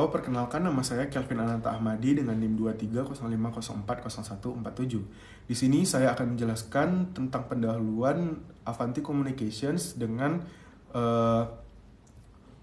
Halo, perkenalkan nama saya Kelvin Ananta Ahmadi dengan NIM 2305040147. Di sini saya akan menjelaskan tentang pendahuluan Avanti Communications dengan eh,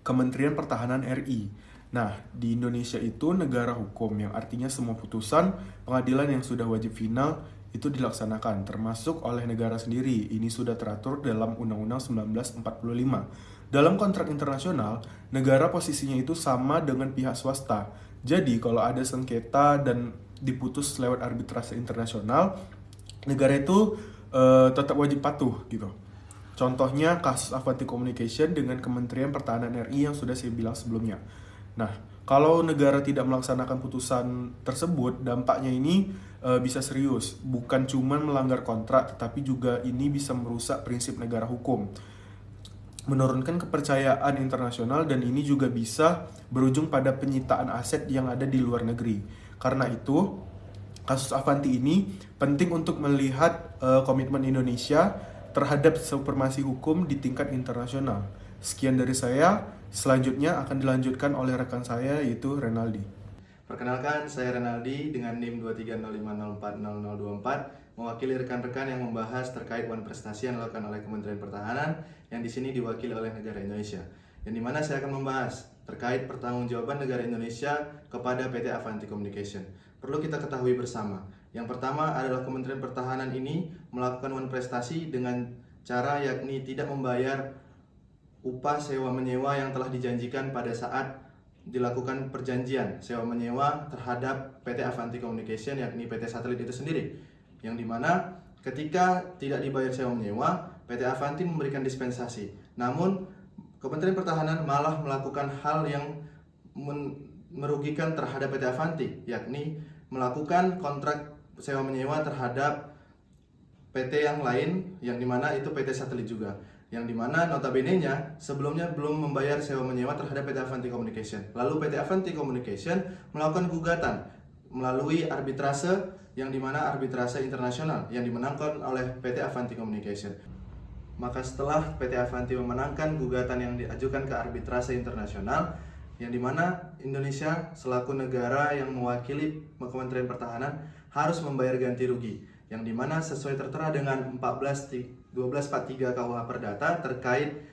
Kementerian Pertahanan RI. Nah, di Indonesia itu negara hukum yang artinya semua putusan pengadilan yang sudah wajib final itu dilaksanakan, termasuk oleh negara sendiri. Ini sudah teratur dalam Undang-Undang 1945. Dalam kontrak internasional, negara posisinya itu sama dengan pihak swasta. Jadi, kalau ada sengketa dan diputus lewat arbitrase internasional, negara itu tetap wajib patuh gitu. Contohnya kasus Avanti Communication dengan Kementerian Pertahanan RI yang sudah saya bilang sebelumnya. Nah, kalau negara tidak melaksanakan putusan tersebut, dampaknya ini bisa serius. Bukan cuma melanggar kontrak, tetapi juga ini bisa merusak prinsip negara hukum, menurunkan kepercayaan internasional, dan ini juga bisa berujung pada penyitaan aset yang ada di luar negeri. Karena itu, kasus Avanti ini penting untuk melihat komitmen Indonesia terhadap supremasi hukum di tingkat internasional. Sekian dari saya, selanjutnya akan dilanjutkan oleh rekan saya yaitu Renaldi. Perkenalkan, saya Renaldi dengan NIM 2305404024 mewakili rekan-rekan yang membahas terkait wan prestasi yang dilakukan oleh Kementerian Pertahanan yang di sini diwakili oleh negara Indonesia. Yang dimana saya akan membahas terkait pertanggungjawaban negara Indonesia kepada PT Avanti Communication. Perlu kita ketahui bersama, yang pertama adalah Kementerian Pertahanan ini melakukan wan prestasi dengan cara yakni tidak membayar upah sewa menyewa yang telah dijanjikan pada saat dilakukan perjanjian sewa menyewa terhadap PT Avanti Communication yakni PT Satelit itu sendiri, yang dimana ketika tidak dibayar sewa menyewa, PT Avanti memberikan dispensasi. Namun Kementerian Pertahanan malah melakukan hal yang merugikan terhadap PT Avanti, yakni melakukan kontrak sewa menyewa terhadap PT yang lain, yang dimana itu PT Satelit juga, yang dimana notabene-nya sebelumnya belum membayar sewa menyewa terhadap PT Avanti Communication. Lalu PT Avanti Communication melakukan gugatan melalui arbitrase, yang dimana arbitrase internasional yang dimenangkan oleh PT Avanti Communication. Maka setelah PT Avanti memenangkan gugatan yang diajukan ke arbitrase internasional, yang dimana Indonesia selaku negara yang mewakili Kementerian Pertahanan harus membayar ganti rugi, yang dimana sesuai tertera dengan 1243 KUH Perdata terkait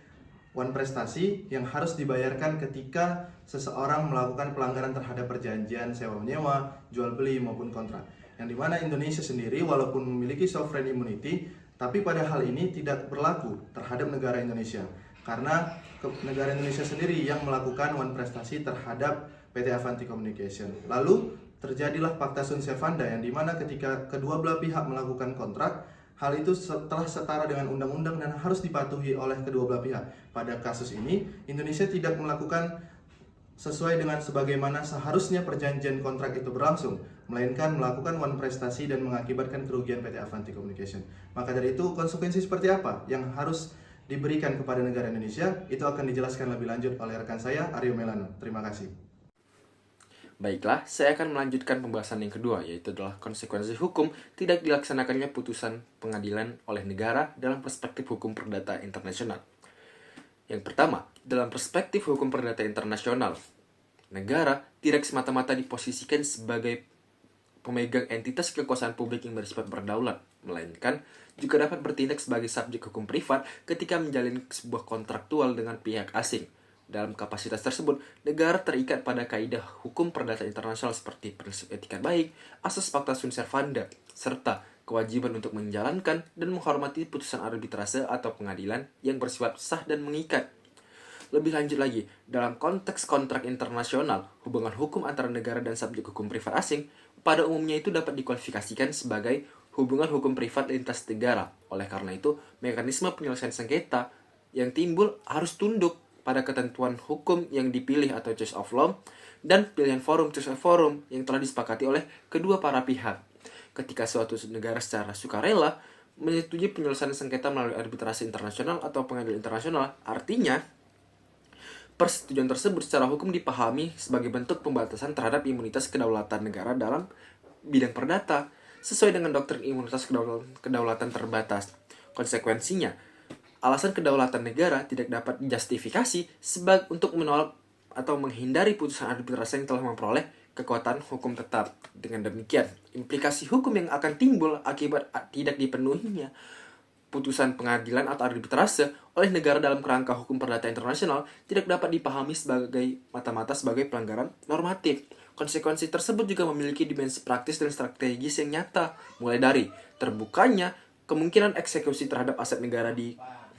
wan prestasi yang harus dibayarkan ketika seseorang melakukan pelanggaran terhadap perjanjian sewa menyewa, jual beli maupun kontrak. Yang dimana Indonesia sendiri walaupun memiliki sovereign immunity, tapi pada hal ini tidak berlaku terhadap negara Indonesia, karena negara Indonesia sendiri yang melakukan wan prestasi terhadap PT Avanti Communication. Lalu terjadilah Fakta Sunt Servanda, yang dimana ketika kedua belah pihak melakukan kontrak, hal itu telah setara dengan undang-undang dan harus dipatuhi oleh kedua belah pihak. Pada kasus ini, Indonesia tidak melakukan sesuai dengan sebagaimana seharusnya perjanjian kontrak itu berlangsung, melainkan melakukan wan prestasi dan mengakibatkan kerugian PT Avanti Communication. Maka dari itu, konsekuensi seperti apa yang harus diberikan kepada negara Indonesia, itu akan dijelaskan lebih lanjut oleh rekan saya, Aryo Melano. Terima kasih. Baiklah, saya akan melanjutkan pembahasan yang kedua, yaitu adalah konsekuensi hukum tidak dilaksanakannya putusan pengadilan oleh negara dalam perspektif hukum perdata internasional. Yang pertama, dalam perspektif hukum perdata internasional, negara tidak semata-mata diposisikan sebagai pemegang entitas kekuasaan publik yang bersifat berdaulat, melainkan juga dapat bertindak sebagai subjek hukum privat ketika menjalin sebuah kontraktual dengan pihak asing. Dalam kapasitas tersebut, negara terikat pada kaidah hukum perdata internasional seperti prinsip etika baik, asas Fakta Sunt Servanda, serta kewajiban untuk menjalankan dan menghormati putusan arbitrase atau pengadilan yang bersifat sah dan mengikat. Lebih lanjut lagi, dalam konteks kontrak internasional, hubungan hukum antara negara dan subjek hukum privat asing pada umumnya itu dapat dikualifikasikan sebagai hubungan hukum privat lintas negara. Oleh karena itu, mekanisme penyelesaian sengketa yang timbul harus tunduk pada ketentuan hukum yang dipilih atau choice of law dan pilihan forum choice of forum yang telah disepakati oleh kedua para pihak. Ketika suatu negara secara sukarela menyetujui penyelesaian sengketa melalui arbitrase internasional atau pengadilan internasional, artinya persetujuan tersebut secara hukum dipahami sebagai bentuk pembatasan terhadap imunitas kedaulatan negara dalam bidang perdata sesuai dengan doktrin imunitas kedaulatan terbatas. Konsekuensinya, alasan kedaulatan negara tidak dapat dijustifikasi untuk menolak atau menghindari putusan arbitrase yang telah memperoleh kekuatan hukum tetap. Dengan demikian, implikasi hukum yang akan timbul akibat tidak dipenuhinya putusan pengadilan atau arbitrase oleh negara dalam kerangka hukum perdata internasional tidak dapat dipahami sebagai mata-mata sebagai pelanggaran normatif. Konsekuensi tersebut juga memiliki dimensi praktis dan strategis yang nyata, mulai dari terbukanya kemungkinan eksekusi terhadap aset negara di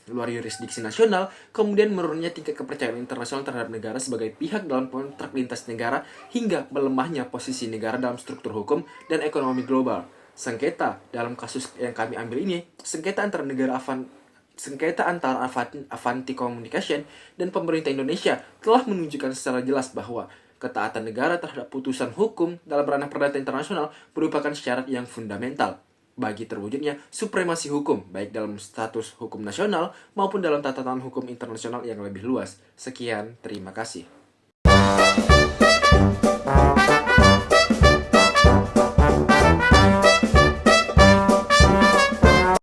luar yurisdiksi nasional, kemudian menurunnya tingkat kepercayaan internasional terhadap negara sebagai pihak dalam kontrak lintas negara, hingga melemahnya posisi negara dalam struktur hukum dan ekonomi global. Sengketa dalam kasus yang kami ambil ini, sengketa antara Avanti Communication dan pemerintah Indonesia telah menunjukkan secara jelas bahwa ketaatan negara terhadap putusan hukum dalam ranah perdata internasional merupakan syarat yang fundamental bagi terwujudnya supremasi hukum, baik dalam status hukum nasional maupun dalam tatanan hukum internasional yang lebih luas. Sekian, terima kasih.